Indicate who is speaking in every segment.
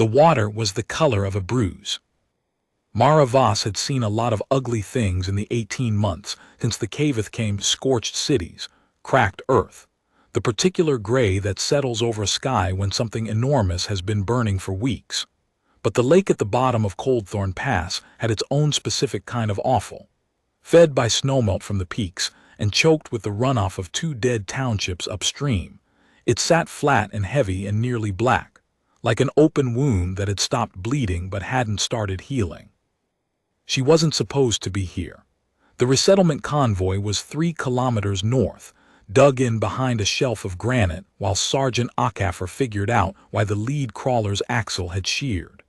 Speaker 1: The water was the color of a bruise. Mara Voss had seen a lot of ugly things in the 18 months since the Kaveth came. Scorched cities, cracked earth, the particular gray that settles over a sky when something enormous has been burning for weeks. But the lake at the bottom of Coldthorn Pass had its own specific kind of awful. Fed by snowmelt from the peaks and choked with the runoff of 2 dead townships upstream, it sat flat and heavy and nearly black, like an open wound that had stopped bleeding but hadn't started healing. She wasn't supposed to be here. The resettlement convoy was 3 kilometers north, dug in behind a shelf of granite while Sergeant Akaffer figured out why the lead crawler's axle had sheared.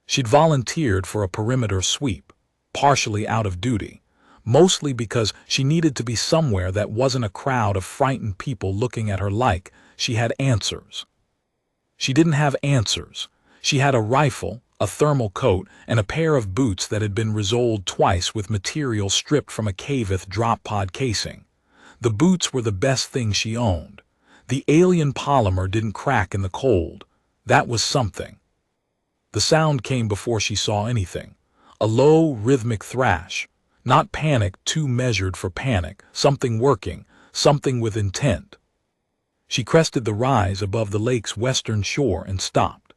Speaker 1: She'd volunteered for a perimeter sweep, partially out of duty, mostly because she needed to be somewhere that wasn't a crowd of frightened people looking at her like she had answers. She didn't have answers. She had a rifle, a thermal coat, and a pair of boots that had been resoled twice with material stripped from a Kaveth drop pod casing. The boots were the best thing she owned. The alien polymer didn't crack in the cold. That was something. The sound came before she saw anything. A low, rhythmic thrash. Not panic too measured for panic, something working, something with intent. She crested the rise above the lake's western shore and stopped.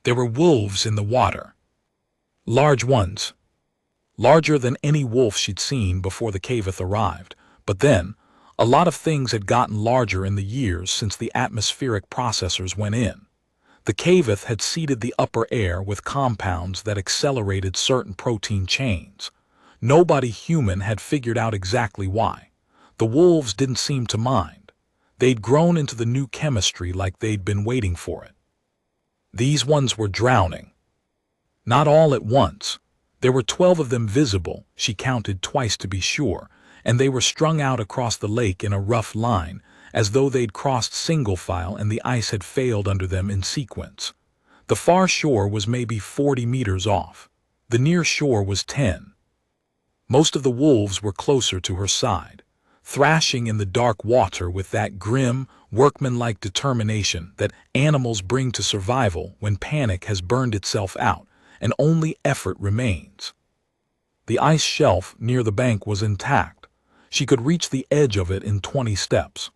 Speaker 1: There were wolves in the water. Large ones. Larger than any wolf she'd seen before the Kaveth arrived. But then, a lot of things had gotten larger in the years since the atmospheric processors went in. The Kaveth had seeded the upper air with compounds that accelerated certain protein chains. Nobody human had figured out exactly why. The wolves didn't seem to mind. They'd grown into the new chemistry like they'd been waiting for it. These ones were drowning. Not all at once. There were 12 of them visible, she counted twice to be sure, and they were strung out across the lake in a rough line, as though they'd crossed single file and the ice had failed under them in sequence. The far shore was maybe 40 meters off. The near shore was 10. Most of the wolves were closer to her side, thrashing in the dark water with that grim, workmanlike determination that animals bring to survival when panic has burned itself out and only effort remains. The ice shelf near the bank was intact. She could reach the edge of it in 20 steps.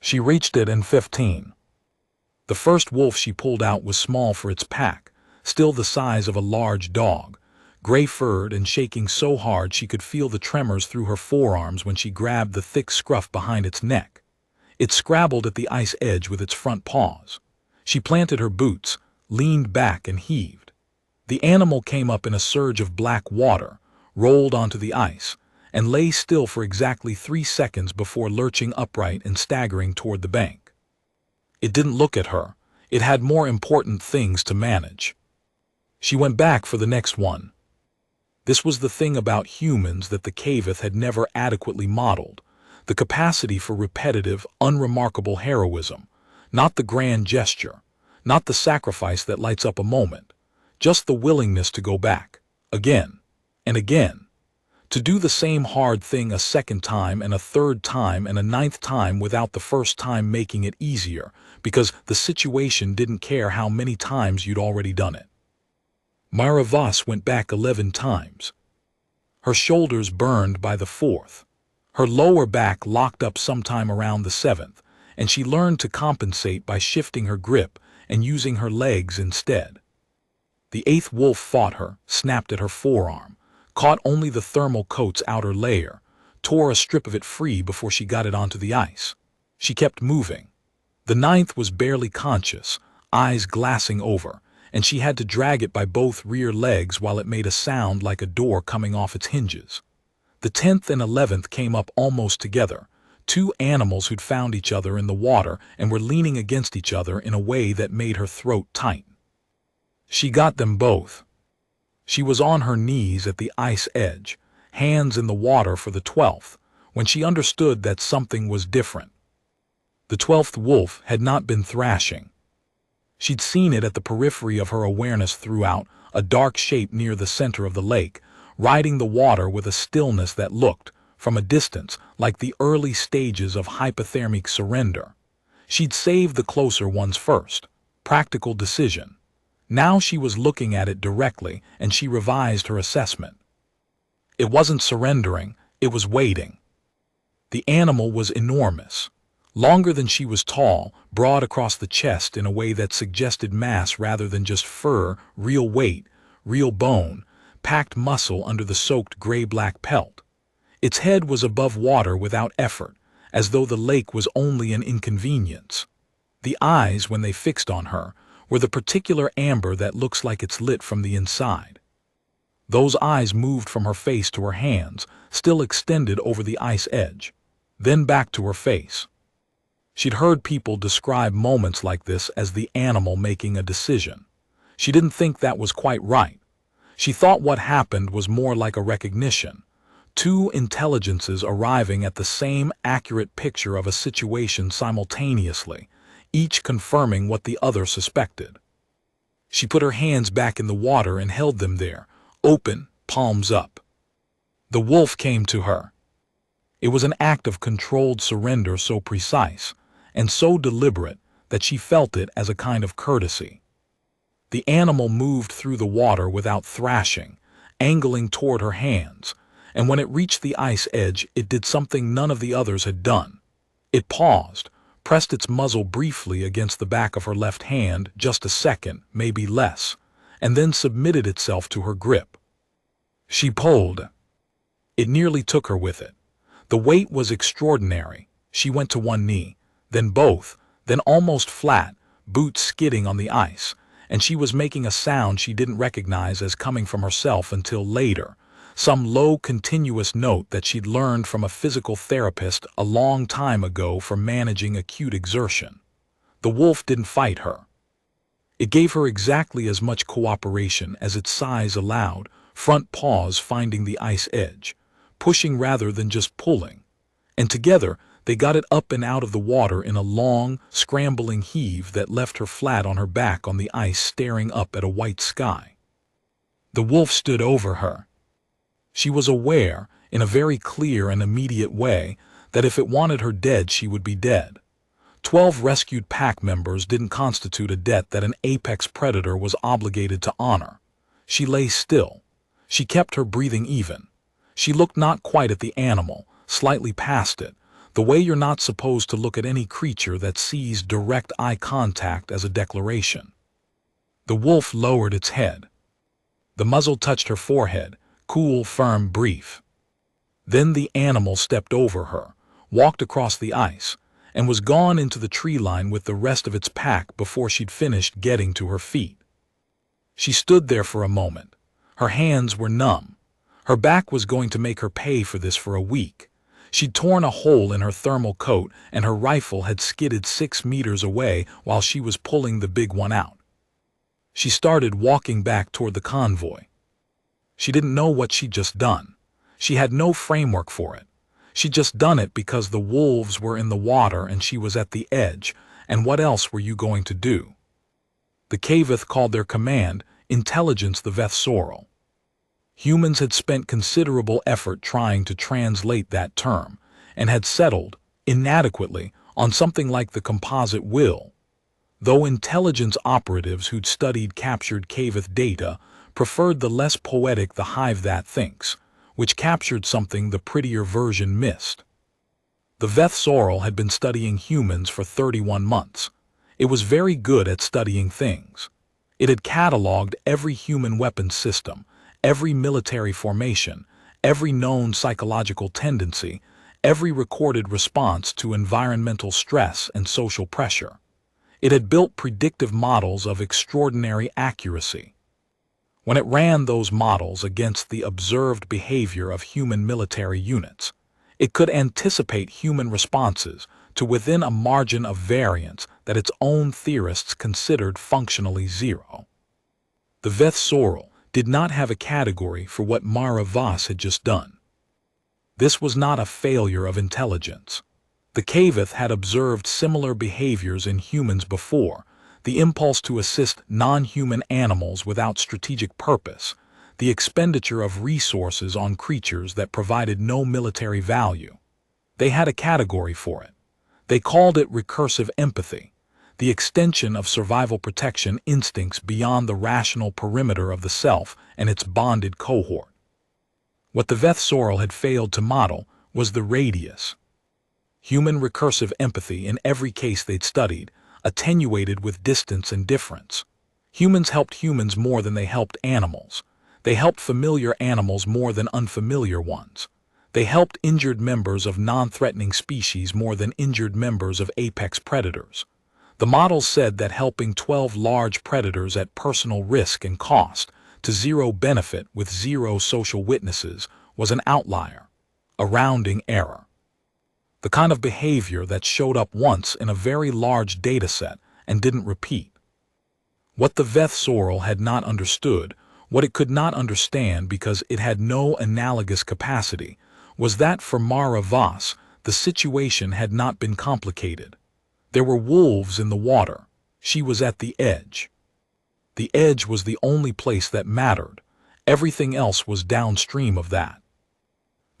Speaker 1: She reached it in 15. The first wolf she pulled out was small for its pack, still the size of a large dog, gray-furred and shaking so hard she could feel the tremors through her forearms when she grabbed the thick scruff behind its neck. It scrabbled at the ice edge with its front paws. She planted her boots, leaned back and heaved. The animal came up in a surge of black water, rolled onto the ice, and lay still for exactly 3 seconds before lurching upright and staggering toward the bank. It didn't look at her. It had more important things to manage. She went back for the next one. This was the thing about humans that the Kaveth had never adequately modeled. The capacity for repetitive, unremarkable heroism, not the grand gesture, not the sacrifice that lights up a moment, just the willingness to go back, again and again, to do the same hard thing a second time and a third time and a 9th time without the first time making it easier, because the situation didn't care how many times you'd already done it. Mara Voss went back 11 times. Her shoulders burned by the 4th. Her lower back locked up sometime around the 7th, and she learned to compensate by shifting her grip and using her legs instead. The 8th wolf fought her, snapped at her forearm, caught only the thermal coat's outer layer, tore a strip of it free before she got it onto the ice. She kept moving. The 9th was barely conscious, eyes glassing over, and she had to drag it by both rear legs while it made a sound like a door coming off its hinges. The 10th and 11th came up almost together, 2 animals who'd found each other in the water and were leaning against each other in a way that made her throat tight. She got them both. She was on her knees at the ice edge, hands in the water for the 12th, when she understood that something was different. The 12th wolf had not been thrashing. She'd seen it at the periphery of her awareness throughout, a dark shape near the center of the lake, riding the water with a stillness that looked, from a distance, like the early stages of hypothermic surrender. She'd save the closer ones first. Practical decision. Now she was looking at it directly, and she revised her assessment. It wasn't surrendering, it was waiting. The animal was enormous. Longer than she was tall, broad across the chest in a way that suggested mass rather than just fur, real weight, real bone, packed muscle under the soaked gray-black pelt. Its head was above water without effort, as though the lake was only an inconvenience. The eyes, when they fixed on her, were the particular amber that looks like it's lit from the inside. Those eyes moved from her face to her hands, still extended over the ice edge, then back to her face. She'd heard people describe moments like this as the animal making a decision. She didn't think that was quite right. She thought what happened was more like a recognition. Two intelligences arriving at the same accurate picture of a situation simultaneously, each confirming what the other suspected. She put her hands back in the water and held them there, open, palms up. The wolf came to her. It was an act of controlled surrender so precise and so deliberate that she felt it as a kind of courtesy. The animal moved through the water without thrashing, angling toward her hands, and when it reached the ice edge, it did something none of the others had done. It paused, pressed its muzzle briefly against the back of her left hand, just a second, maybe less, and then submitted itself to her grip. She pulled. It nearly took her with it. The weight was extraordinary. She went to one knee, then both, then almost flat, boots skidding on the ice, and she was making a sound she didn't recognize as coming from herself until later, some low continuous note that she'd learned from a physical therapist a long time ago for managing acute exertion. The wolf didn't fight her. It gave her exactly as much cooperation as its size allowed, front paws finding the ice edge, pushing rather than just pulling, and together they got it up and out of the water in a long, scrambling heave that left her flat on her back on the ice staring up at a white sky. The wolf stood over her. She was aware, in a very clear and immediate way, that if it wanted her dead, she would be dead. 12 rescued pack members didn't constitute a debt that an apex predator was obligated to honor. She lay still. She kept her breathing even. She looked not quite at the animal, slightly past it, the way you're not supposed to look at any creature that sees direct eye contact as a declaration. The wolf lowered its head. The muzzle touched her forehead, cool, firm, brief. Then the animal stepped over her, walked across the ice, and was gone into the tree line with the rest of its pack before she'd finished getting to her feet. She stood there for a moment. Her hands were numb. Her back was going to make her pay for this for a week. She'd torn a hole in her thermal coat, and her rifle had skidded 6 meters away while she was pulling the big one out. She started walking back toward the convoy. She didn't know what she'd just done. She had no framework for it. She'd just done it because the wolves were in the water and she was at the edge, and what else were you going to do? The Kaveth called their command Intelligence the Vethsoral. Humans had spent considerable effort trying to translate that term, and had settled, inadequately, on something like the composite will. Though intelligence operatives who'd studied captured Kaveth data preferred the less poetic the hive that thinks, which captured something the prettier version missed. The Vethsoral had been studying humans for 31 months. It was very good at studying things. It had cataloged every human weapons system, every military formation, every known psychological tendency, every recorded response to environmental stress and social pressure. It had built predictive models of extraordinary accuracy. When it ran those models against the observed behavior of human military units, it could anticipate human responses to within a margin of variance that its own theorists considered functionally zero. The Vethsoral did not have a category for what Mara Voss had just done. This was not a failure of intelligence. The Kaveth had observed similar behaviors in humans before, the impulse to assist non-human animals without strategic purpose, the expenditure of resources on creatures that provided no military value. They had a category for it. They called it recursive empathy. the extension of survival protection instincts beyond the rational perimeter of the self and its bonded cohort. What the Veth Sorrel had failed to model was the radius. Human recursive empathy in every case they'd studied, attenuated with distance and difference. Humans helped humans more than they helped animals. They helped familiar animals more than unfamiliar ones. They helped injured members of non-threatening species more than injured members of apex predators. The model said that helping 12 large predators at personal risk and cost, to zero benefit with zero social witnesses, was an outlier, a rounding error. The kind of behavior that showed up once in a very large dataset and didn't repeat. What the Veth Sorrel had not understood, what it could not understand because it had no analogous capacity, was that for Mara Voss, the situation had not been complicated. There were wolves in the water. She was at the edge. The edge was the only place that mattered. Everything else was downstream of that.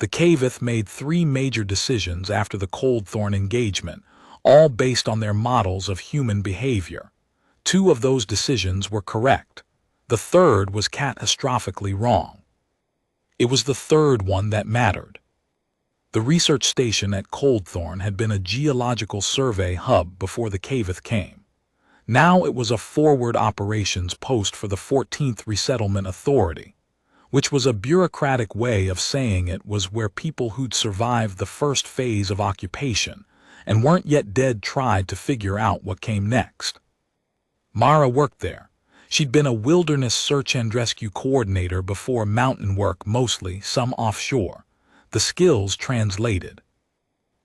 Speaker 1: The Kaveth made 3 major decisions after the Coldthorn engagement, all based on their models of human behavior. 2 of those decisions were correct. The third was catastrophically wrong. It was the third one that mattered. The research station at Coldthorn had been a geological survey hub before the Kaveth came. Now it was a forward operations post for the 14th Resettlement Authority, which was a bureaucratic way of saying it was where people who'd survived the first phase of occupation and weren't yet dead tried to figure out what came next. Mara worked there. She'd been a wilderness search and rescue coordinator before mountain work, mostly, some offshore. The skills translated.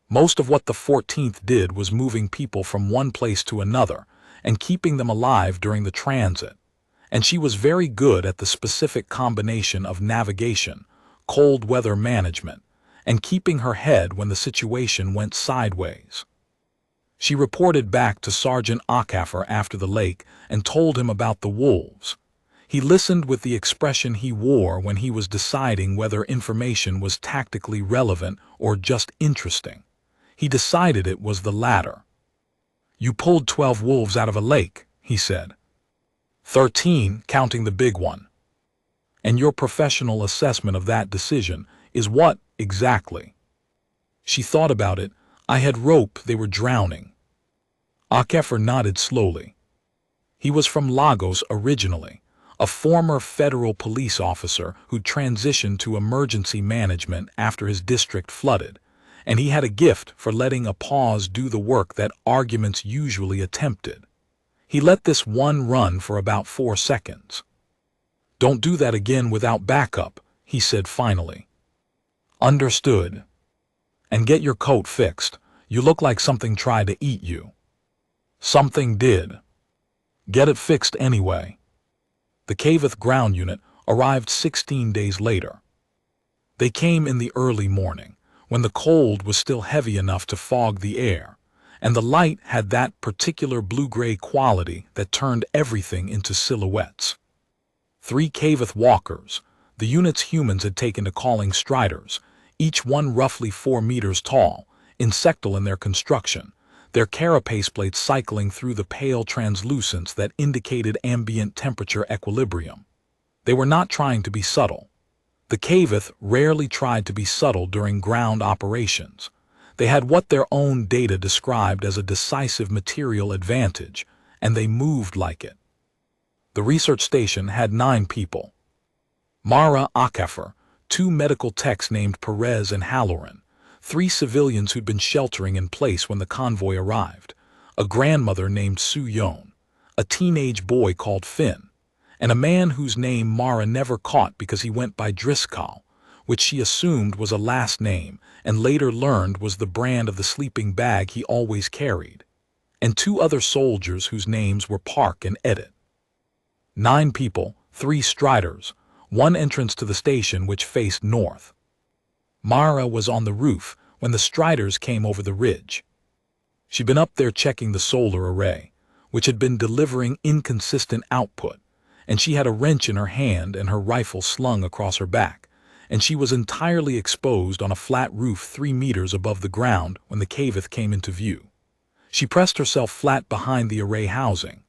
Speaker 1: Most of what the 14th did was moving people from one place to another and keeping them alive during the transit. And she was very good at the specific combination of navigation, cold weather management, and keeping her head when the situation went sideways. She reported back to Sergeant Akaffer after the lake and told him about the wolves. He listened with the expression he wore when he was deciding whether information was tactically relevant or just interesting. He decided it was the latter. "You pulled 12 wolves out of a lake," he said. 13, counting the big one. "And your professional assessment of that decision is what, exactly?" She thought about it. "I had rope they were drowning." Akeffer nodded slowly. He was from Lagos originally, a former federal police officer who transitioned to emergency management after his district flooded, and he had a gift for letting a pause do the work that arguments usually attempted. He let this one run for about 4 seconds. "Don't do that again without backup," he said finally. "Understood. And get your coat fixed. You look like something tried to eat you." "Something did." "Get it fixed anyway." The Kaveth ground unit arrived 16 days later. They came in the early morning, when the cold was still heavy enough to fog the air, and the light had that particular blue-gray quality that turned everything into silhouettes. 3 Kaveth walkers, the unit's humans had taken to calling striders, each one roughly 4 meters tall, insectal in their construction, their carapace plates cycling through the pale translucence that indicated ambient temperature equilibrium. They were not trying to be subtle. The Kaveth rarely tried to be subtle during ground operations. They had what their own data described as a decisive material advantage, and they moved like it. The research station had 9 people. Mara Akeffer, 2 medical techs named Perez and Halloran, 3 civilians who'd been sheltering in place when the convoy arrived, a grandmother named Su Yon, a teenage boy called Finn, and a man whose name Mara never caught because he went by Driscoll, which she assumed was a last name and later learned was the brand of the sleeping bag he always carried, and 2 other soldiers whose names were Park and Edit. 9 people, 3 striders, 1 entrance to the station which faced north. Mara was on the roof when the striders came over the ridge. She'd been up there checking the solar array, which had been delivering inconsistent output, and she had a wrench in her hand and her rifle slung across her back, and she was entirely exposed on a flat roof 3 meters above the ground when the Kaveth came into view. She pressed herself flat behind the array housing,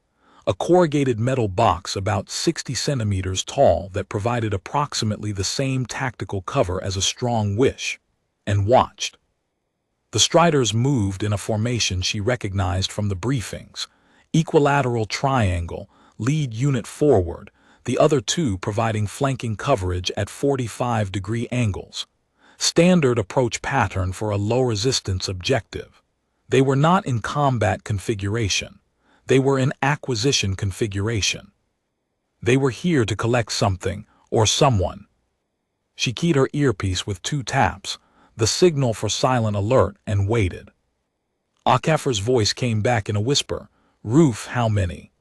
Speaker 1: a corrugated metal box about 60 centimeters tall that provided approximately the same tactical cover as a strong wish, and watched. The Striders moved in a formation she recognized from the briefings: equilateral triangle, lead unit forward, the other two providing flanking coverage at 45-degree angles. Standard approach pattern for a low-resistance objective. They were not in combat configuration. They were in acquisition configuration. They were here to collect something, or someone. She keyed her earpiece with 2 taps, the signal for silent alert, and waited. Akafr's voice came back in a whisper. "Roof, how many?"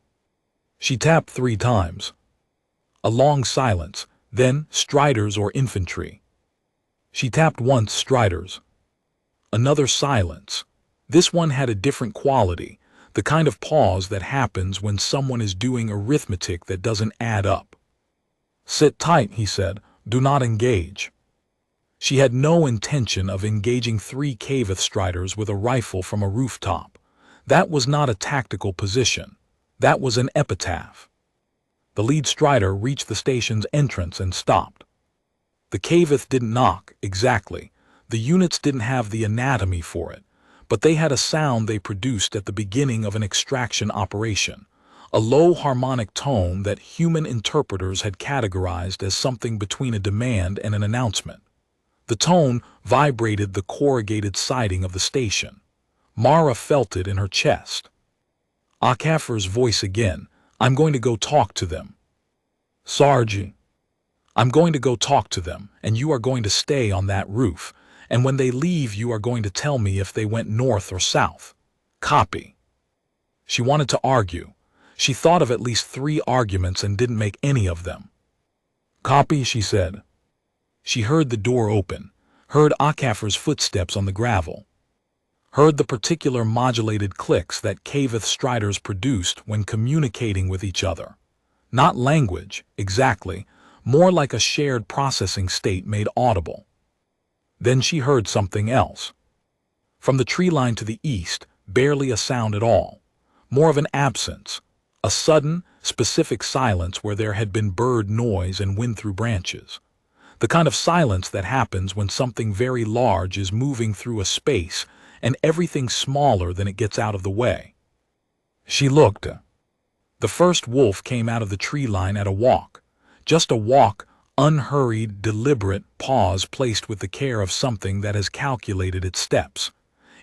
Speaker 1: She tapped 3 times. A long silence, then Striders or infantry. She tapped once, Striders. Another silence. This one had a different quality, the kind of pause that happens when someone is doing arithmetic that doesn't add up. "Sit tight," he said. "Do not engage." She had no intention of engaging 3 Kaveth Striders with a rifle from a rooftop. That was not a tactical position. That was an epitaph. The lead Strider reached the station's entrance and stopped. The Kaveth didn't knock, exactly. The units didn't have the anatomy for it, but they had a sound they produced at the beginning of an extraction operation, a low harmonic tone that human interpreters had categorized as something between a demand and an announcement. The tone vibrated the corrugated siding of the station. Mara felt it in her chest. Akafr's voice again. "I'm going to go talk to them. Sargi. I'm going to go talk to them, and you are going to stay on that roof, and when they leave you are going to tell me if they went north or south. Copy." She wanted to argue. She thought of at least 3 arguments and didn't make any of them. "Copy," she said. She heard the door open, heard Akafr's footsteps on the gravel, heard the particular modulated clicks that Kaveth Striders produced when communicating with each other. Not language, exactly, more like a shared processing state made audible. Then she heard something else. From the tree line to the east, barely a sound at all. More of an absence, a sudden, specific silence where there had been bird noise and wind through branches. The kind of silence that happens when something very large is moving through a space and everything smaller than it gets out of the way. She looked. The first wolf came out of the tree line at a walk. Just a walk, unhurried, deliberate pause placed with the care of something that has calculated its steps.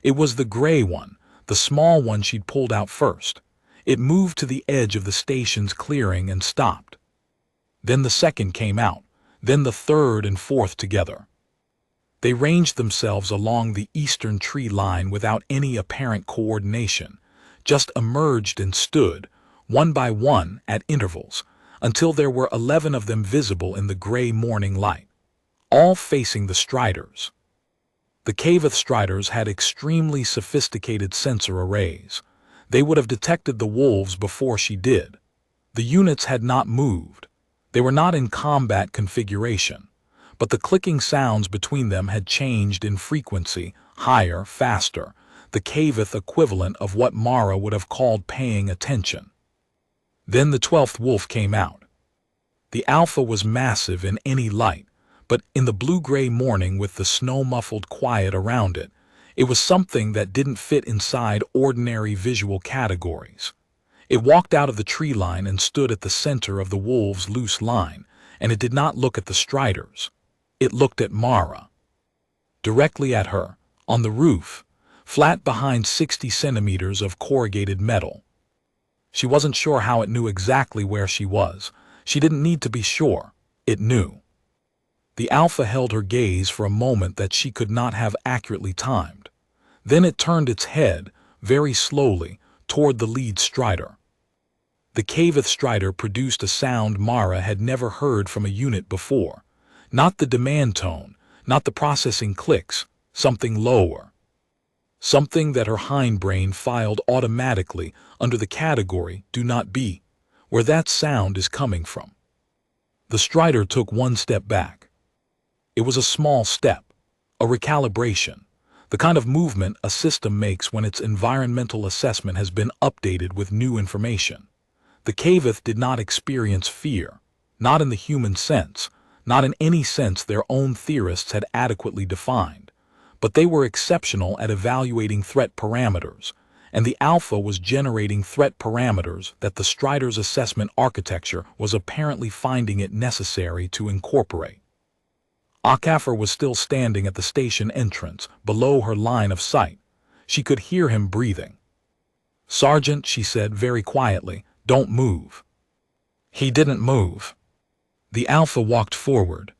Speaker 1: It was the gray one, the small one she'd pulled out first. It moved to the edge of the station's clearing and stopped. Then the second came out, then the third and fourth together. They ranged themselves along the eastern tree line without any apparent coordination, just emerged and stood, one by one, at intervals, until there were 11 of them visible in the gray morning light, all facing the Striders. The Kaveth Striders had extremely sophisticated sensor arrays. They would have detected the wolves before she did. The units had not moved. They were not in combat configuration, but the clicking sounds between them had changed in frequency, higher, faster, the Kaveth equivalent of what Mara would have called paying attention. Then the 12th wolf came out. The alpha was massive in any light, but in the blue-gray morning with the snow-muffled quiet around it, it was something that didn't fit inside ordinary visual categories. It walked out of the tree line and stood at the center of the wolves' loose line, and it did not look at the Striders. It looked at Mara. Directly at her, on the roof, flat behind 60 centimeters of corrugated metal. She wasn't sure how it knew exactly where she was. She didn't need to be sure. It knew. The alpha held her gaze for a moment that she could not have accurately timed. Then it turned its head, very slowly, toward the lead Strider. The Kaveth Strider produced a sound Mara had never heard from a unit before. Not the demand tone, not the processing clicks, something lower. Something that her hindbrain filed automatically under the category "Do Not Be," where that sound is coming from. The Strider took one step back. It was a small step, a recalibration. The kind of movement a system makes when its environmental assessment has been updated with new information. The Kaveth did not experience fear, not in the human sense, not in any sense their own theorists had adequately defined, but they were exceptional at evaluating threat parameters, and the Alpha was generating threat parameters that the Strider's assessment architecture was apparently finding it necessary to incorporate. Akafar was still standing at the station entrance, below her line of sight. She could hear him breathing. "Sergeant," she said very quietly, "don't move." He didn't move. The Alpha walked forward.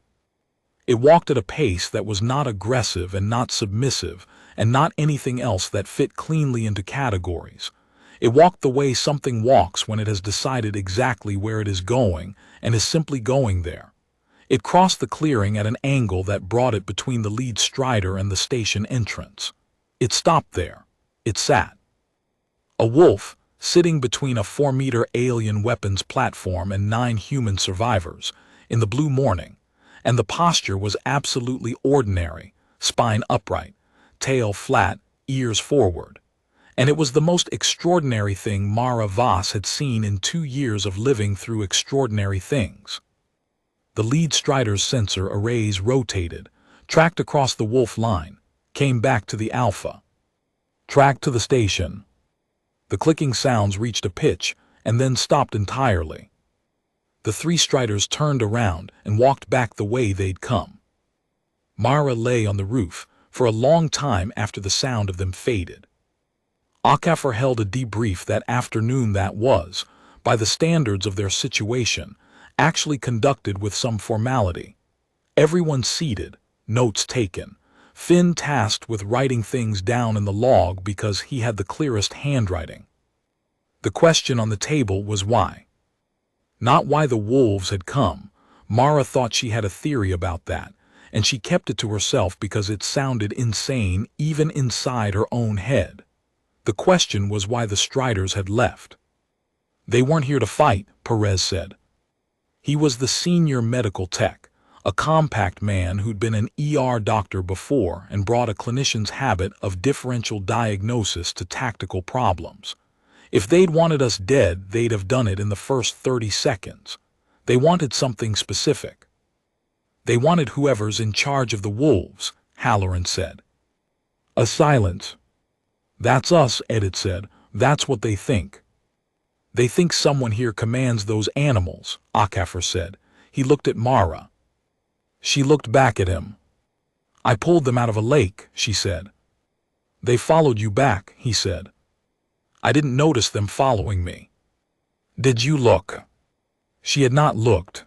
Speaker 1: It walked at a pace that was not aggressive and not submissive, and not anything else that fit cleanly into categories. It walked the way something walks when it has decided exactly where it is going and is simply going there. It crossed the clearing at an angle that brought it between the lead Strider and the station entrance. It stopped there. It sat. A wolf, sitting between a 4-meter alien weapons platform and 9 human survivors, in the blue morning, and the posture was absolutely ordinary, spine upright, tail flat, ears forward. And it was the most extraordinary thing Mara Voss had seen in 2 years of living through extraordinary things. The lead Strider's sensor arrays rotated, tracked across the wolf line, came back to the Alpha. Tracked to the station. The clicking sounds reached a pitch and then stopped entirely. The 3 Striders turned around and walked back the way they'd come. Mara lay on the roof for a long time after the sound of them faded. Akafar held a debrief that afternoon that was, by the standards of their situation, actually conducted with some formality. Everyone seated, notes taken, Finn tasked with writing things down in the log because he had the clearest handwriting. The question on the table was why. Not why the wolves had come. Mara thought she had a theory about that, and she kept it to herself because it sounded insane even inside her own head. The question was why the Striders had left. "They weren't here to fight," Perez said. He was the senior medical tech, a compact man who'd been an ER doctor before and brought a clinician's habit of differential diagnosis to tactical problems. If they'd wanted us dead, they'd have done it in the first 30 seconds. They wanted something specific. "They wanted whoever's in charge of the wolves," Halloran said. A silence. "That's us," Edit said. "That's what they think." "They think someone here commands those animals," Akafar said. He looked at Mara. She looked back at him. "I pulled them out of a lake," she said. "They followed you back," he said. "I didn't notice them following me." "Did you look?" She had not looked.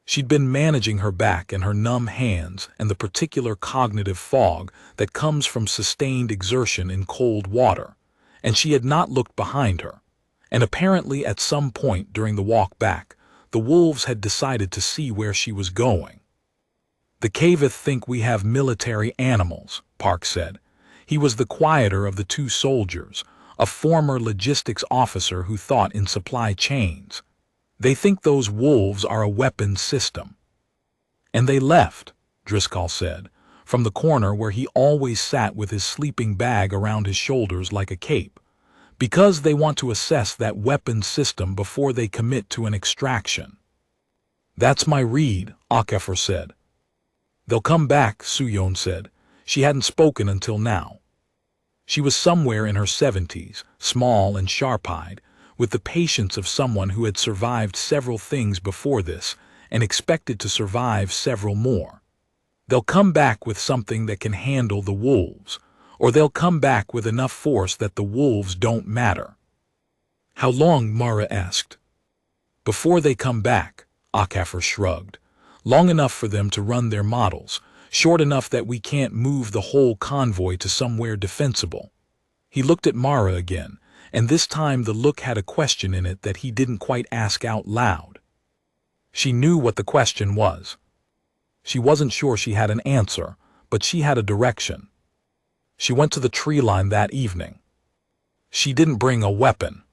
Speaker 1: She'd been managing her back and her numb hands and the particular cognitive fog that comes from sustained exertion in cold water, and she had not looked behind her. And apparently at some point during the walk back, the wolves had decided to see where she was going. "The Kaveth think we have military animals," Park said. He was the quieter of the 2 soldiers, a former logistics officer who thought in supply chains. "They think those wolves are a weapons system." "And they left," Driscoll said, from the corner where he always sat with his sleeping bag around his shoulders like a cape. "Because they want to assess that weapons system before they commit to an extraction." "That's my read," Akafar said. "They'll come back," Suyon said. She hadn't spoken until now. She was somewhere in her 70s, small and sharp-eyed, with the patience of someone who had survived several things before this and expected to survive several more. "They'll come back with something that can handle the wolves, or they'll come back with enough force that the wolves don't matter." "How long?" Mara asked. "Before they come back," Akafar shrugged. "Long enough for them to run their models, short enough that we can't move the whole convoy to somewhere defensible." He looked at Mara again, and this time the look had a question in it that he didn't quite ask out loud. She knew what the question was. She wasn't sure she had an answer, but she had a direction. She went to the tree line that evening. She didn't bring a weapon.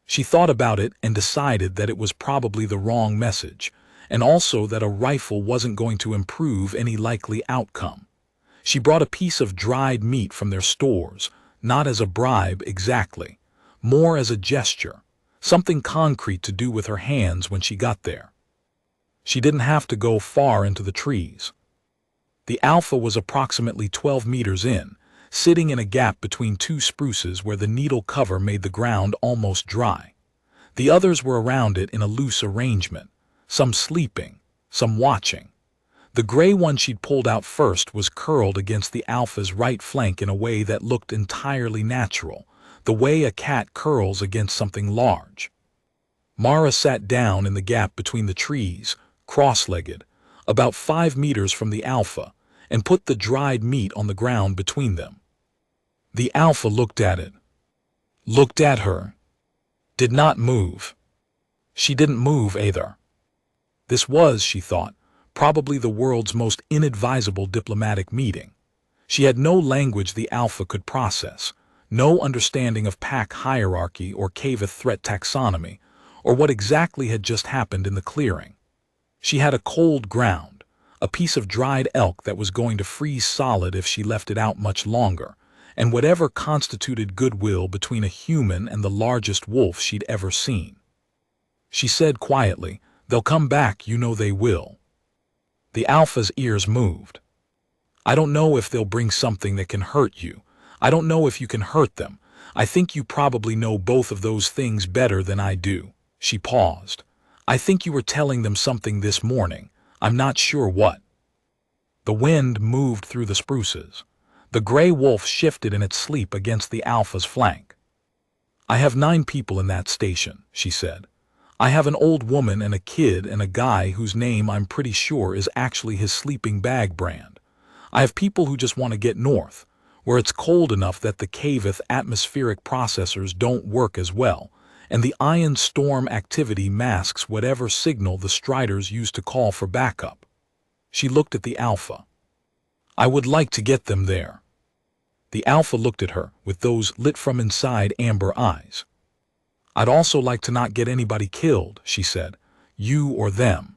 Speaker 1: She thought about it and decided that it was probably the wrong message, and also that a rifle wasn't going to improve any likely outcome. She brought a piece of dried meat from their stores, not as a bribe exactly, more as a gesture, something concrete to do with her hands when she got there. She didn't have to go far into the trees. The alpha was approximately 12 meters in, sitting in a gap between two spruces where the needle cover made the ground almost dry. The others were around it in a loose arrangement, some sleeping, some watching. The gray one she'd pulled out first was curled against the alpha's right flank in a way that looked entirely natural, the way a cat curls against something large. Mara sat down in the gap between the trees, cross-legged, about 5 meters from the alpha, and put the dried meat on the ground between them. The alpha looked at it, looked at her, did not move. She didn't move either. This was, she thought, probably the world's most inadvisable diplomatic meeting. She had no language the alpha could process, no understanding of pack hierarchy or Kaveth threat taxonomy, or what exactly had just happened in the clearing. She had a cold ground, a piece of dried elk that was going to freeze solid if she left it out much longer, and whatever constituted goodwill between a human and the largest wolf she'd ever seen. She said quietly, "They'll come back, you know they will." The alpha's ears moved. "I don't know if they'll bring something that can hurt you. I don't know if you can hurt them. I think you probably know both of those things better than I do." She paused. "I think you were telling them something this morning. I'm not sure what." The wind moved through the spruces. The gray wolf shifted in its sleep against the alpha's flank. "I have 9 people in that station," she said. "I have an old woman and a kid and a guy whose name I'm pretty sure is actually his sleeping bag brand. I have people who just want to get north, where it's cold enough that the Kaveth atmospheric processors don't work as well, and the ion storm activity masks whatever signal the Striders use to call for backup." She looked at the alpha. "I would like to get them there." The alpha looked at her with those lit from inside amber eyes. "I'd also like to not get anybody killed," she said. "You or them."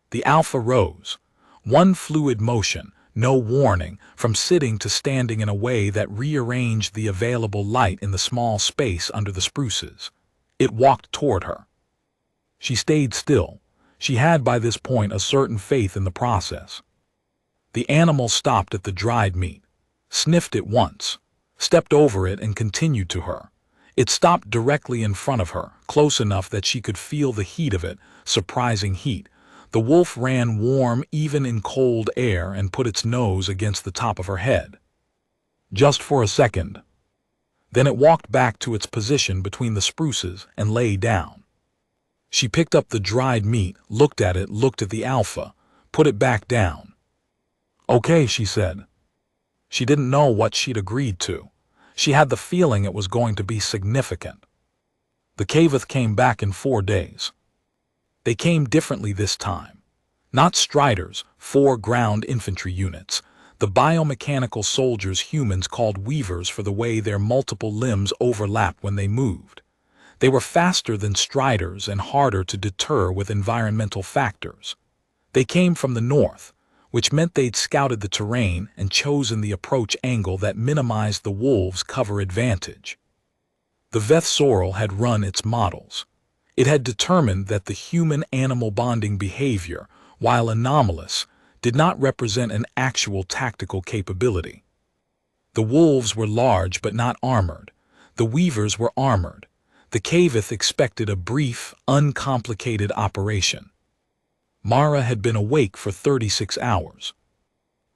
Speaker 1: The alpha rose. One fluid motion, no warning, from sitting to standing in a way that rearranged the available light in the small space under the spruces. It walked toward her. She stayed still. She had by this point a certain faith in the process. The animal stopped at the dried meat, sniffed it once, stepped over it and continued to her. It stopped directly in front of her, close enough that she could feel the heat of it, surprising heat. The wolf ran warm even in cold air and put its nose against the top of her head. Just for a second. Then it walked back to its position between the spruces and lay down. She picked up the dried meat, looked at it, looked at the alpha, put it back down. "Okay," she said. She didn't know what she'd agreed to. She had the feeling it was going to be significant. The Kaveth came back in 4 days. They came differently this time. Not Striders, 4 ground infantry units, the biomechanical soldiers humans called weavers for the way their multiple limbs overlap when they moved. They were faster than Striders and harder to deter with environmental factors. They came from the north, which meant they'd scouted the terrain and chosen the approach angle that minimized the wolves' cover advantage. The Veth Sorrel had run its models. It had determined that the human-animal bonding behavior, while anomalous, did not represent an actual tactical capability. The wolves were large but not armored. The weavers were armored. The Kaveth expected a brief, uncomplicated operation. Mara had been awake for 36 hours.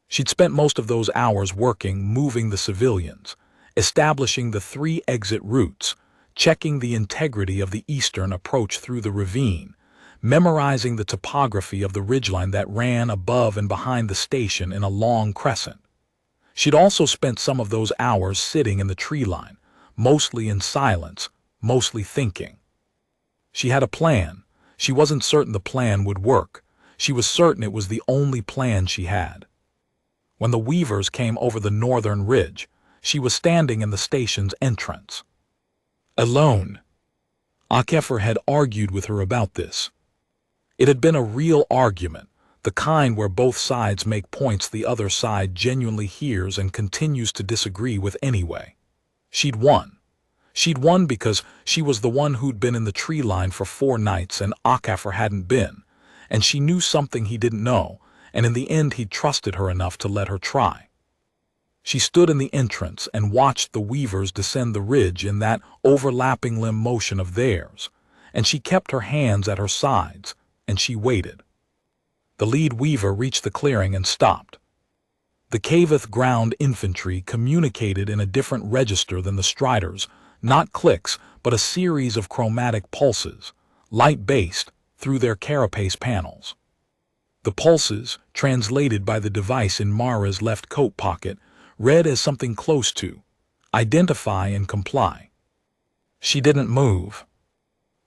Speaker 1: She'd spent most of those hours working, moving the civilians, establishing the 3 exit routes, checking the integrity of the eastern approach through the ravine, memorizing the topography of the ridgeline that ran above and behind the station in a long crescent. She'd also spent some of those hours sitting in the tree line, mostly in silence, mostly thinking. She had a plan. She wasn't certain the plan would work. She was certain it was the only plan she had. When the weavers came over the northern ridge, she was standing in the station's entrance. Alone. Akefer had argued with her about this. It had been a real argument, the kind where both sides make points the other side genuinely hears and continues to disagree with anyway. She'd won. She'd won because she was the one who'd been in the tree line for 4 nights and Akafor hadn't been, and she knew something he didn't know, and in the end he'd trusted her enough to let her try. She stood in the entrance and watched the weavers descend the ridge in that overlapping limb motion of theirs, and she kept her hands at her sides, and she waited. The lead weaver reached the clearing and stopped. The Kaveth ground infantry communicated in a different register than the Striders, not clicks, but a series of chromatic pulses, light-based, through their carapace panels. The pulses, translated by the device in Mara's left coat pocket, read as something close to identify and comply. She didn't move.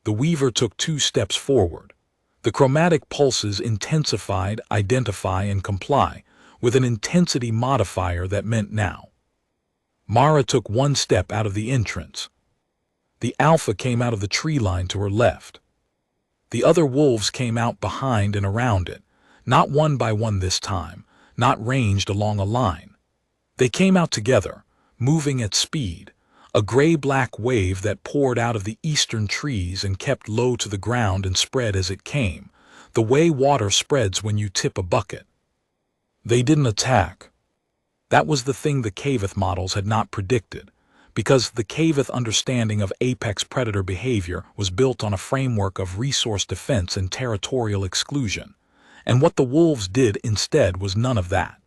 Speaker 1: The weaver took 2 steps forward. The chromatic pulses intensified identify and comply, with an intensity modifier that meant now. Mara took 1 step out of the entrance. The alpha came out of the tree line to her left. The other wolves came out behind and around it, not one by one this time, not ranged along a line. They came out together, moving at speed, a gray-black wave that poured out of the eastern trees and kept low to the ground and spread as it came, the way water spreads when you tip a bucket. They didn't attack. That was the thing the Kaveth models had not predicted, because the Kaveth understanding of apex predator behavior was built on a framework of resource defense and territorial exclusion, and what the wolves did instead was none of that.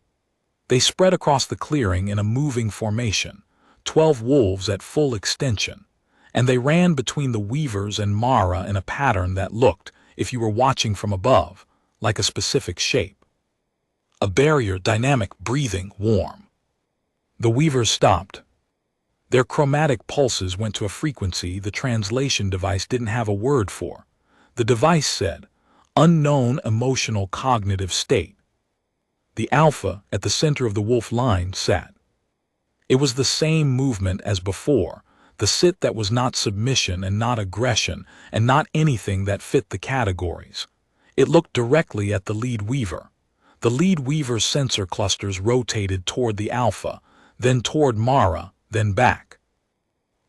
Speaker 1: They spread across the clearing in a moving formation, 12 wolves at full extension, and they ran between the weavers and Mara in a pattern that looked, if you were watching from above, like a specific shape. A barrier, dynamic, breathing, warm. The weavers stopped. Their chromatic pulses went to a frequency the translation device didn't have a word for. The device said, unknown emotional cognitive state. The alpha, at the center of the wolf line, sat. It was the same movement as before, the sit that was not submission and not aggression and not anything that fit the categories. It looked directly at the lead weaver. The lead weaver's sensor clusters rotated toward the alpha, then toward Mara, then back.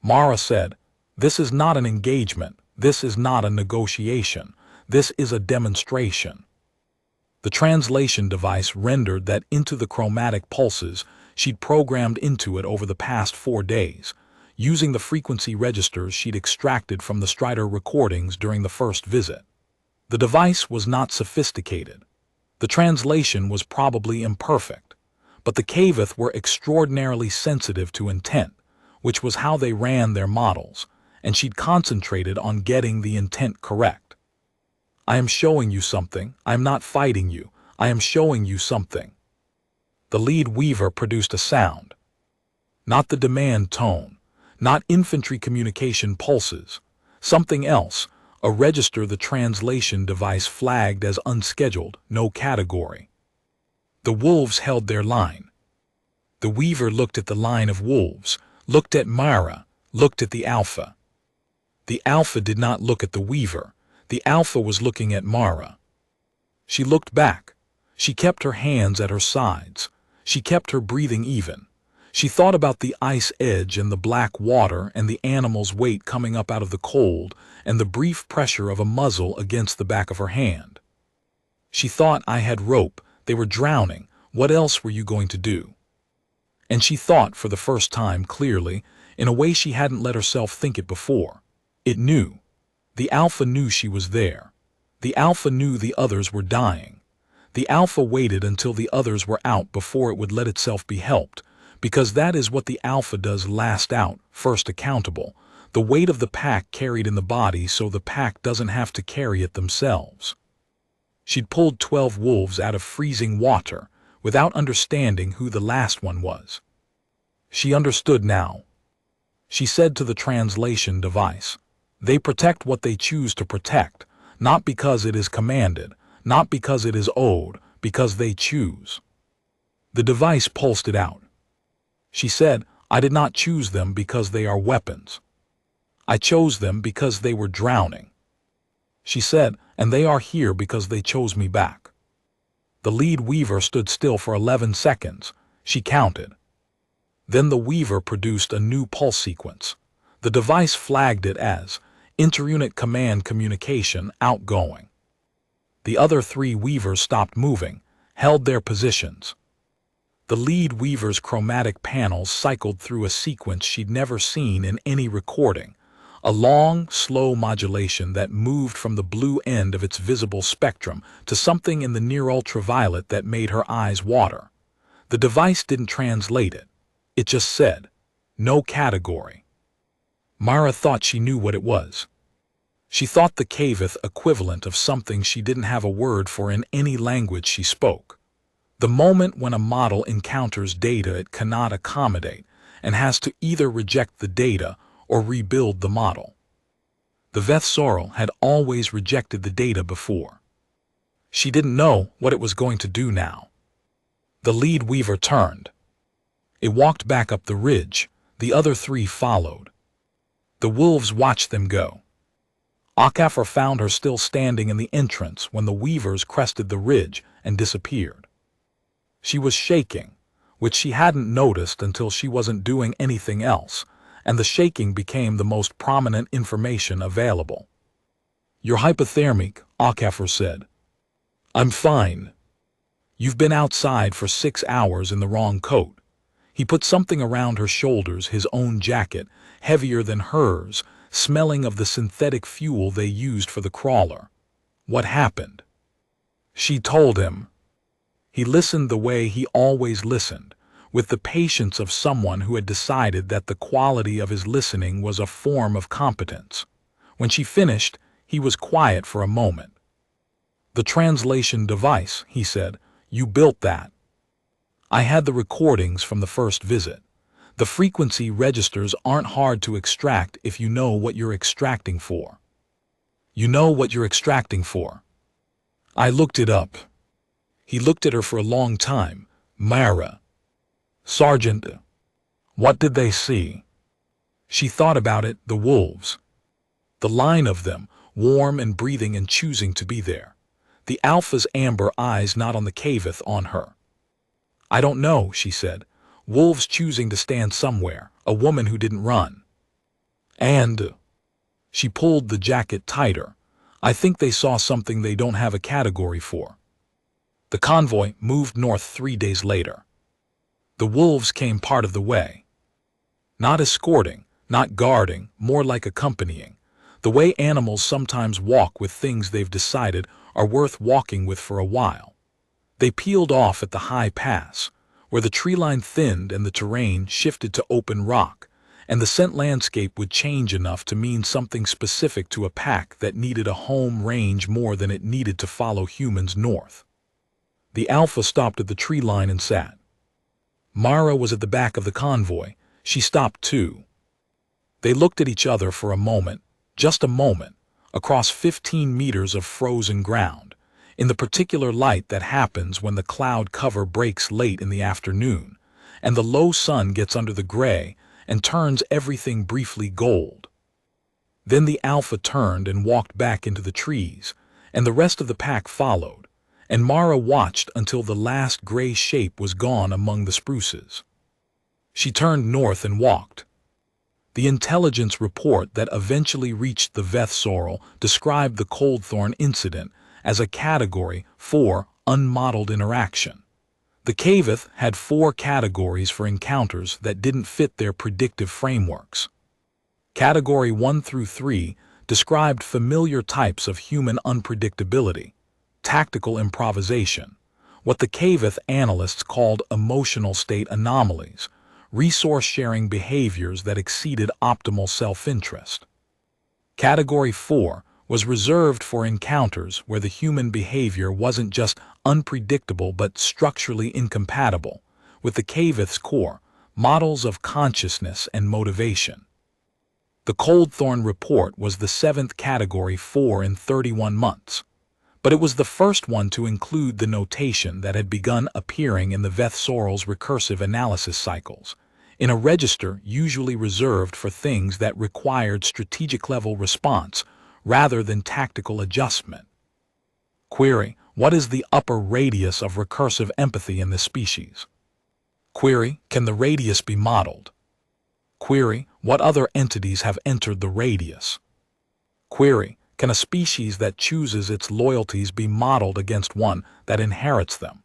Speaker 1: Mara said, "This is not an engagement, this is not a negotiation, this is a demonstration." The translation device rendered that into the chromatic pulses she'd programmed into it over the past 4 days, using the frequency registers she'd extracted from the Strider recordings during the first visit. The device was not sophisticated. The translation was probably imperfect, but the Kaveth were extraordinarily sensitive to intent, which was how they ran their models, and she'd concentrated on getting the intent correct. I am showing you something, I am not fighting you, I am showing you something. The lead weaver produced a sound. Not the demand tone, not infantry communication pulses, something else, a register the translation device flagged as unscheduled, no category. The wolves held their line. The weaver looked at the line of wolves, looked at Mara, looked at the alpha. The alpha did not look at the weaver. The alpha was looking at Mara. She looked back. She kept her hands at her sides. She kept her breathing even. She thought about the ice edge and the black water and the animal's weight coming up out of the cold and the brief pressure of a muzzle against the back of her hand. She thought, I had rope, they were drowning, what else were you going to do? And she thought for the first time clearly, in a way she hadn't let herself think it before. It knew. The alpha knew she was there. The alpha knew the others were dying. The alpha waited until the others were out before it would let itself be helped, because that is what the alpha does last out, first accountable, the weight of the pack carried in the body so the pack doesn't have to carry it themselves. She'd pulled 12 wolves out of freezing water without understanding who the last one was. She understood now. She said to the translation device, they protect what they choose to protect, not because it is commanded, not because it is owed, because they choose. The device pulsed it out. She said, I did not choose them because they are weapons. I chose them because they were drowning. She said, and they are here because they chose me back. The lead weaver stood still for 11 seconds. She counted. Then the weaver produced a new pulse sequence. The device flagged it as inter-unit command communication outgoing. The other 3 weavers stopped moving, held their positions. The lead weaver's chromatic panels cycled through a sequence she'd never seen in any recording, a long, slow modulation that moved from the blue end of its visible spectrum to something in the near-ultraviolet that made her eyes water. The device didn't translate it. It just said, "No category." Mara thought she knew what it was. She thought the Kaveth equivalent of something she didn't have a word for in any language she spoke. The moment when a model encounters data it cannot accommodate and has to either reject the data or rebuild the model. The Vethsorel had always rejected the data before. She didn't know what it was going to do now. The lead weaver turned. It walked back up the ridge. The other 3 followed. The wolves watched them go. Akafar found her still standing in the entrance when the weavers crested the ridge and disappeared. She was shaking, which she hadn't noticed until she wasn't doing anything else, and the shaking became the most prominent information available. "You're hypothermic," Akafar said. "I'm fine." "You've been outside for 6 hours in the wrong coat." He put something around her shoulders, his own jacket, heavier than hers, smelling of the synthetic fuel they used for the crawler. What happened? She told him. He listened the way he always listened, with the patience of someone who had decided that the quality of his listening was a form of competence. When she finished, he was quiet for a moment. "The translation device," he said. "You built that." "I had the recordings from the first visit. The frequency registers aren't hard to extract if you know what you're extracting for." "You know what you're extracting for?" "I looked it up." He looked at her for a long time. "Mara." "Sergeant." "What did they see?" She thought about it, the wolves. The line of them, warm and breathing and choosing to be there. The Alpha's amber eyes not on the Kaveth, on her. "I don't know," she said. "Wolves choosing to stand somewhere, a woman who didn't run." "And..." She pulled the jacket tighter. "I think they saw something they don't have a category for." The convoy moved north 3 days later. The wolves came part of the way. Not escorting, not guarding, more like accompanying. The way animals sometimes walk with things they've decided are worth walking with for a while. They peeled off at the high pass, where the tree line thinned and the terrain shifted to open rock, and the scent landscape would change enough to mean something specific to a pack that needed a home range more than it needed to follow humans north. The Alpha stopped at the tree line and sat. Mara was at the back of the convoy. She stopped too. They looked at each other for a moment, just a moment, across 15 meters of frozen ground, in the particular light that happens when the cloud cover breaks late in the afternoon, and the low sun gets under the gray and turns everything briefly gold. Then the Alpha turned and walked back into the trees, and the rest of the pack followed, and Mara watched until the last gray shape was gone among the spruces. She turned north and walked. The intelligence report that eventually reached the Vethsorel described the Coldthorn incident as a Category 4 unmodeled interaction. The Kaveth had 4 categories for encounters that didn't fit their predictive frameworks. Category 1 through 3 described familiar types of human unpredictability, tactical improvisation, what the Kaveth analysts called emotional state anomalies, resource-sharing behaviors that exceeded optimal self-interest. Category 4 was reserved for encounters where the human behavior wasn't just unpredictable but structurally incompatible with the Kaveth's core, models of consciousness and motivation. The Coldthorn report was the 7th Category 4 in 31 months. But it was the first one to include the notation that had begun appearing in the Vethsorel's recursive analysis cycles, in a register usually reserved for things that required strategic-level response rather than tactical adjustment. Query: What is the upper radius of recursive empathy in this species? Query, can the radius be modeled? Query, what other entities have entered the radius? Query, can a species that chooses its loyalties be modeled against one that inherits them?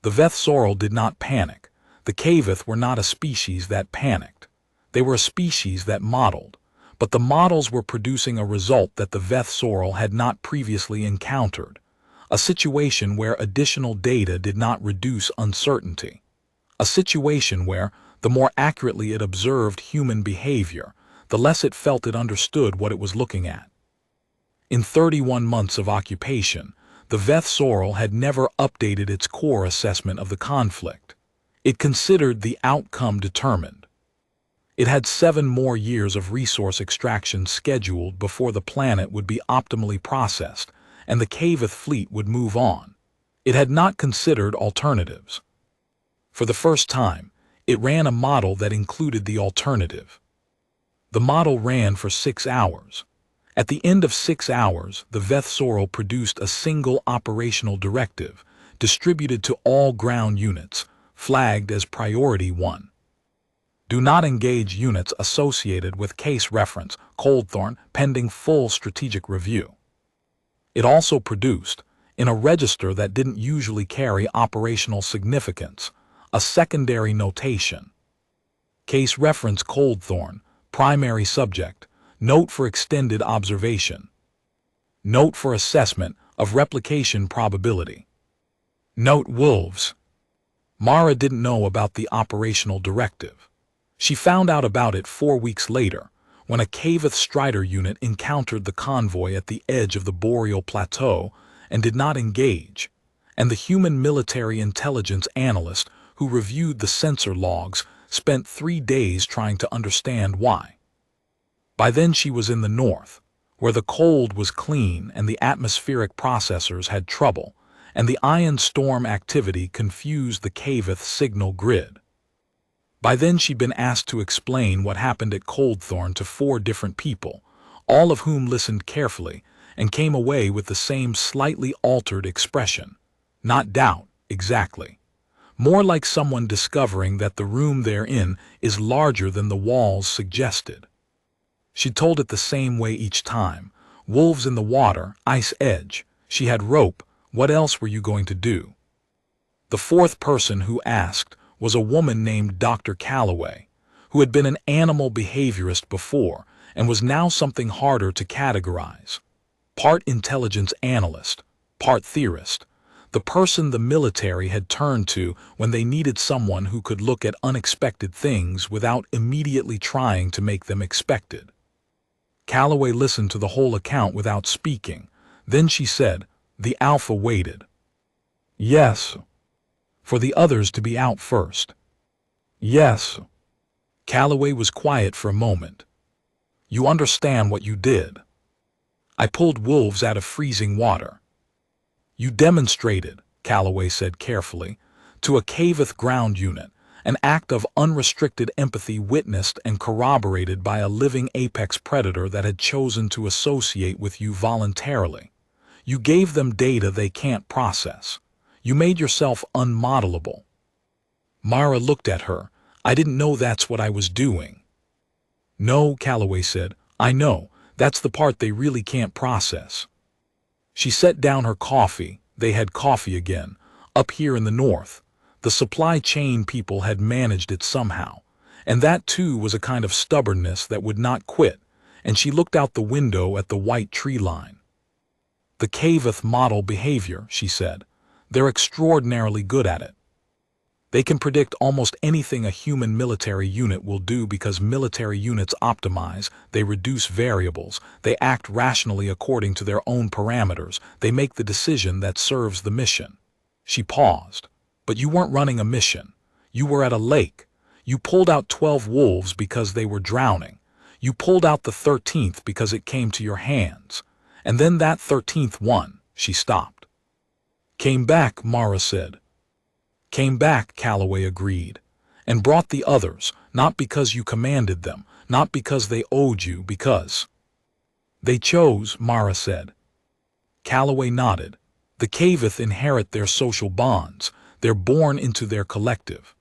Speaker 1: The Vethsorel did not panic. The Kaveth were not a species that panicked. They were a species that modeled, but the models were producing a result that the Vethsorel had not previously encountered, a situation where additional data did not reduce uncertainty, a situation where, the more accurately it observed human behavior, the less it felt it understood what it was looking at. In 31 months of occupation, the Vethsorel had never updated its core assessment of the conflict. It considered the outcome determined. It had 7 more years of resource extraction scheduled before the planet would be optimally processed and the Kaveth fleet would move on. It had not considered alternatives. For the first time, it ran a model that included the alternative. The model ran for 6 hours. At the end of 6 hours, the Vethsorel produced a single operational directive, distributed to all ground units, flagged as Priority 1. Do not engage units associated with case reference Coldthorn pending full strategic review. It also produced, in a register that didn't usually carry operational significance, a secondary notation. Case reference Coldthorn, primary subject, note for extended observation. Note for assessment of replication probability. Note wolves. Mara didn't know about the operational directive. She found out about it 4 weeks later, when a Kaveth Strider unit encountered the convoy at the edge of the Boreal Plateau and did not engage, and the human military intelligence analyst who reviewed the sensor logs spent 3 days trying to understand why. By then she was in the north, where the cold was clean and the atmospheric processors had trouble, and the ion storm activity confused the Kaveth signal grid. By then she'd been asked to explain what happened at Coldthorn to 4 different people, all of whom listened carefully and came away with the same slightly altered expression. Not doubt, exactly. More like someone discovering that the room they're in is larger than the walls suggested. She told it the same way each time. Wolves in the water, ice edge. She had rope. What else were you going to do? The 4th person who asked was a woman named Dr. Calloway, who had been an animal behaviorist before and was now something harder to categorize. Part intelligence analyst, part theorist, the person the military had turned to when they needed someone who could look at unexpected things without immediately trying to make them expected. Calloway listened to the whole account without speaking. Then she said, "The Alpha waited." "Yes." "For the others to be out first." "Yes." Calloway was quiet for a moment. "You understand what you did?" "I pulled wolves out of freezing water." "You demonstrated," Calloway said carefully, "to a Kaveth ground unit, an act of unrestricted empathy witnessed and corroborated by a living apex predator that had chosen to associate with you voluntarily. You gave them data they can't process. You made yourself unmodelable." Mara looked at her. "I didn't know that's what I was doing." "No," Calloway said, "I know. That's the part they really can't process." She set down her coffee. They had coffee again, up here in the north. The supply chain people had managed it somehow, and that too was a kind of stubbornness that would not quit, and she looked out the window at the white tree line. "The Kaveth model behavior," she said. "They're extraordinarily good at it. They can predict almost anything a human military unit will do because military units optimize, they reduce variables, they act rationally according to their own parameters, they make the decision that serves the mission." She paused. "But you weren't running a mission. You were at a lake. You pulled out 12 wolves because they were drowning. You pulled out the 13th because it came to your hands. And then that 13th one," she stopped. "Came back," Mara said. "Came back," Calloway agreed, "and brought the others, not because you commanded them, not because they owed you, because—" "They chose," Mara said. Calloway nodded. The Kaveth inherit their social bonds. They're born into their collective.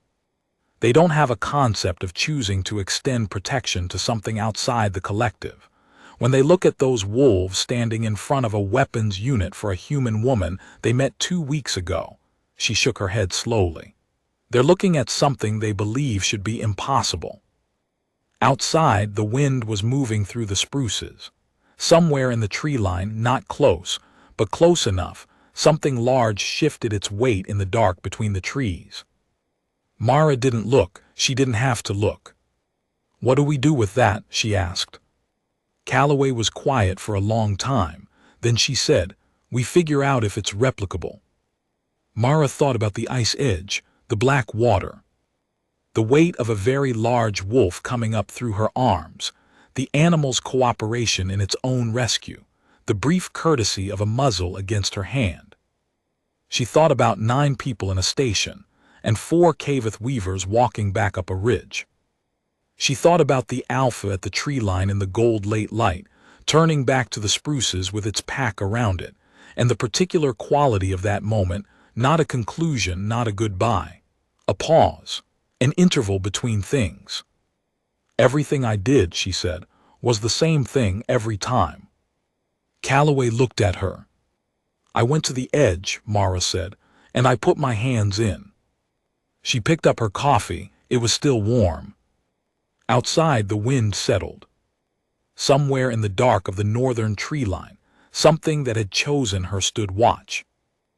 Speaker 1: They don't have a concept of choosing to extend protection to something outside the collective. When they look at those wolves standing in front of a weapons unit for a human woman they met 2 weeks ago, she shook her head slowly. They're looking at something they believe should be impossible. Outside, the wind was moving through the spruces. Somewhere in the tree line, not close, but close enough, something large shifted its weight in the dark between the trees. Mara didn't look. She didn't have to look. "What do we do with that?" she asked. Calloway was quiet for a long time. Then she said, "We figure out if it's replicable." Mara thought about the ice edge, the black water, the weight of a very large wolf coming up through her arms, the animal's cooperation in its own rescue, the brief courtesy of a muzzle against her hand. She thought about 9 people in a station, and 4 Kaveth weavers walking back up a ridge. She thought about the alpha at the tree line in the gold late light, turning back to the spruces with its pack around it, and the particular quality of that moment, not a conclusion, not a goodbye, a pause, an interval between things. "Everything I did," she said, "was the same thing every time." Calloway looked at her. "I went to the edge," Mara said, "and I put my hands in." She picked up her coffee. It was still warm. Outside, the wind settled. Somewhere in the dark of the northern tree line, something that had chosen her stood watch.